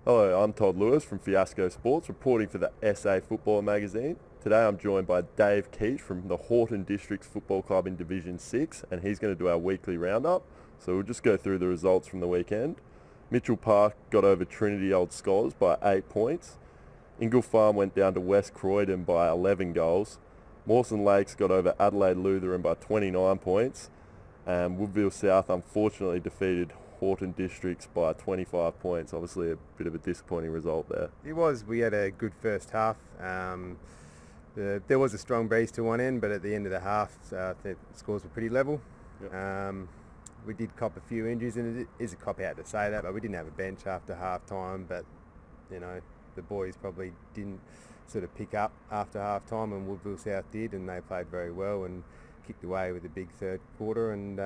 Hello, I'm Todd Lewis from Fiasco Sports, reporting for the SA Football Magazine. Today I'm joined by Dave Keetch from the Houghton Districts Football Club in Division 6, and he's going to do our weekly roundup. So we'll just go through the results from the weekend. Mitchell Park got over Trinity Old Scholars by 8 points. Ingle Farm went down to West Croydon by 11 goals. Mawson Lakes got over Adelaide Lutheran by 29 points. And Woodville South unfortunately defeated Houghton Districts by 25 points. Obviously a bit of a disappointing result there. It was. We had a good first half. There was a strong breeze to one end, but at the end of the half, the scores were pretty level. Yep. We did cop a few injuries, and it is a cop-out to say that, but we didn't have a bench after half-time, but, you know, the boys probably didn't sort of pick up after half-time, and Woodville South did, and they played very well and kicked away with a big third quarter, and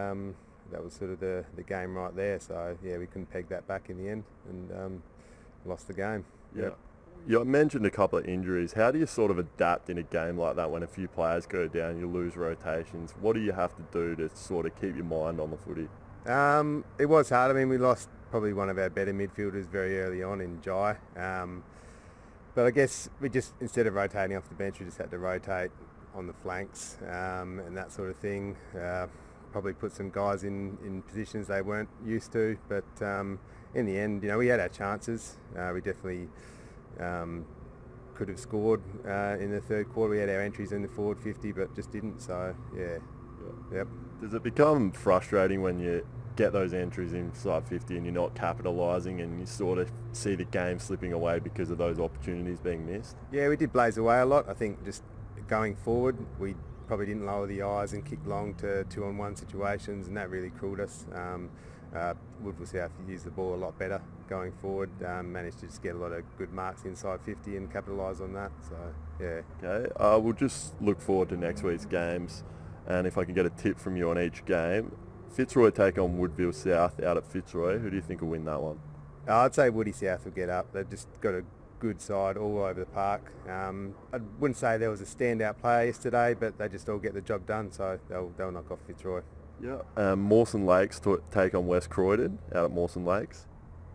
that was sort of the game right there. So, yeah, we couldn't peg that back in the end and lost the game. Yeah. Yep. You mentioned a couple of injuries. How do you sort of adapt in a game like that when a few players go down, you lose rotations? What do you have to do to sort of keep your mind on the footy? It was hard. I mean, we lost probably one of our better midfielders very early on in Jai. But I guess we just, instead of rotating off the bench, we just had to rotate on the flanks and that sort of thing. Probably put some guys in positions they weren't used to. But in the end, you know, we had our chances. We definitely could have scored in the third quarter. We had our entries in the forward 50, but just didn't. So, yeah. Yep. Does it become frustrating when you get those entries inside 50 and you're not capitalising and you sort of see the game slipping away because of those opportunities being missed? Yeah, we did blaze away a lot. I think just going forward, we probably didn't lower the eyes and kick long to 2-on-1 situations, and that really cooled us. Woodville South used the ball a lot better going forward, managed to just get a lot of good marks inside 50 and capitalise on that. So, yeah. Okay, we'll just look forward to next week's games, and if I can get a tip from you on each game. Fitzroy take on Woodville South out at Fitzroy. Who do you think will win that one? I'd say Woody South will get up. They've just got a good side all over the park. I wouldn't say there was a standout player yesterday, but they just all get the job done, so they'll knock off Fitzroy. Yeah. Mawson Lakes take on West Croydon out at Mawson Lakes.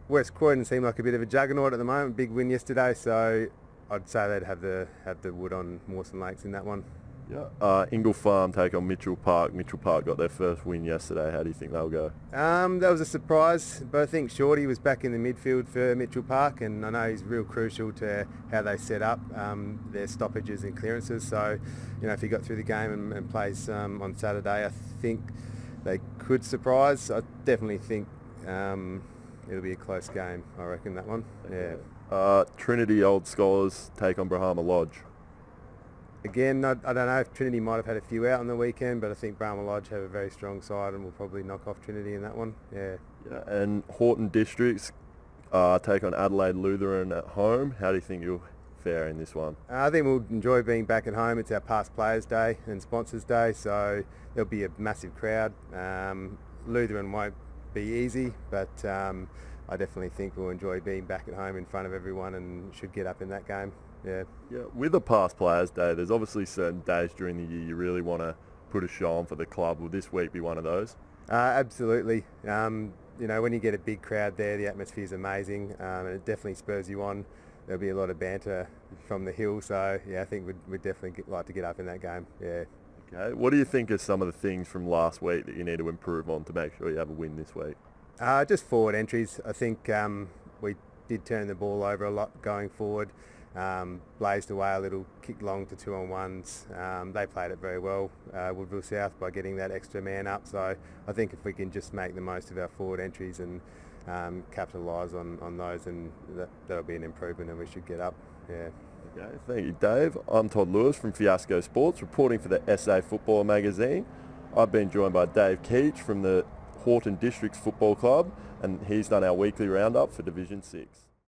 West Croydon seem like a bit of a juggernaut at the moment. Big win yesterday, so I'd say they'd have the wood on Mawson Lakes in that one. Yeah. Ingle Farm take on Mitchell Park. Mitchell Park got their first win yesterday. How do you think they'll go? That was a surprise, but I think Shorty was back in the midfield for Mitchell Park, and I know he's real crucial to how they set up their stoppages and clearances. So, you know, if he got through the game and plays on Saturday, I think they could surprise. I definitely think it'll be a close game. I reckon that one. Yeah. Trinity Old Scholars take on Brahma Lodge. Again, I don't know if Trinity might have had a few out on the weekend, but I think Brahma Lodge have a very strong side and will probably knock off Trinity in that one. Yeah. Yeah. And Houghton Districts take on Adelaide Lutheran at home. How do you think you'll fare in this one? I think we'll enjoy being back at home. It's our past players' day and sponsors' day, so there'll be a massive crowd. Lutheran won't be easy, but I definitely think we'll enjoy being back at home in front of everyone and should get up in that game. Yeah. Yeah. With the past players' day, there's obviously certain days during the year you really want to put a show on for the club. Will this week be one of those? Absolutely. You know, when you get a big crowd there, the atmosphere is amazing, and it definitely spurs you on. There'll be a lot of banter from the hill, so yeah, I think we'd definitely like to get up in that game. Yeah. Okay. What do you think are some of the things from last week that you need to improve on to make sure you have a win this week? Just forward entries. I think we did turn the ball over a lot going forward. Blazed away a little, kicked long to 2-on-1s. They played it very well, Woodville South, by getting that extra man up. So I think if we can just make the most of our forward entries and capitalise on those, and that'll be an improvement and we should get up. Yeah. Okay, thank you, Dave. I'm Todd Lewis from Fiasco Sports, reporting for the SA Football Magazine. I've been joined by Dave Keetch from the Houghton Districts Football Club, and he's done our weekly roundup for Division 6.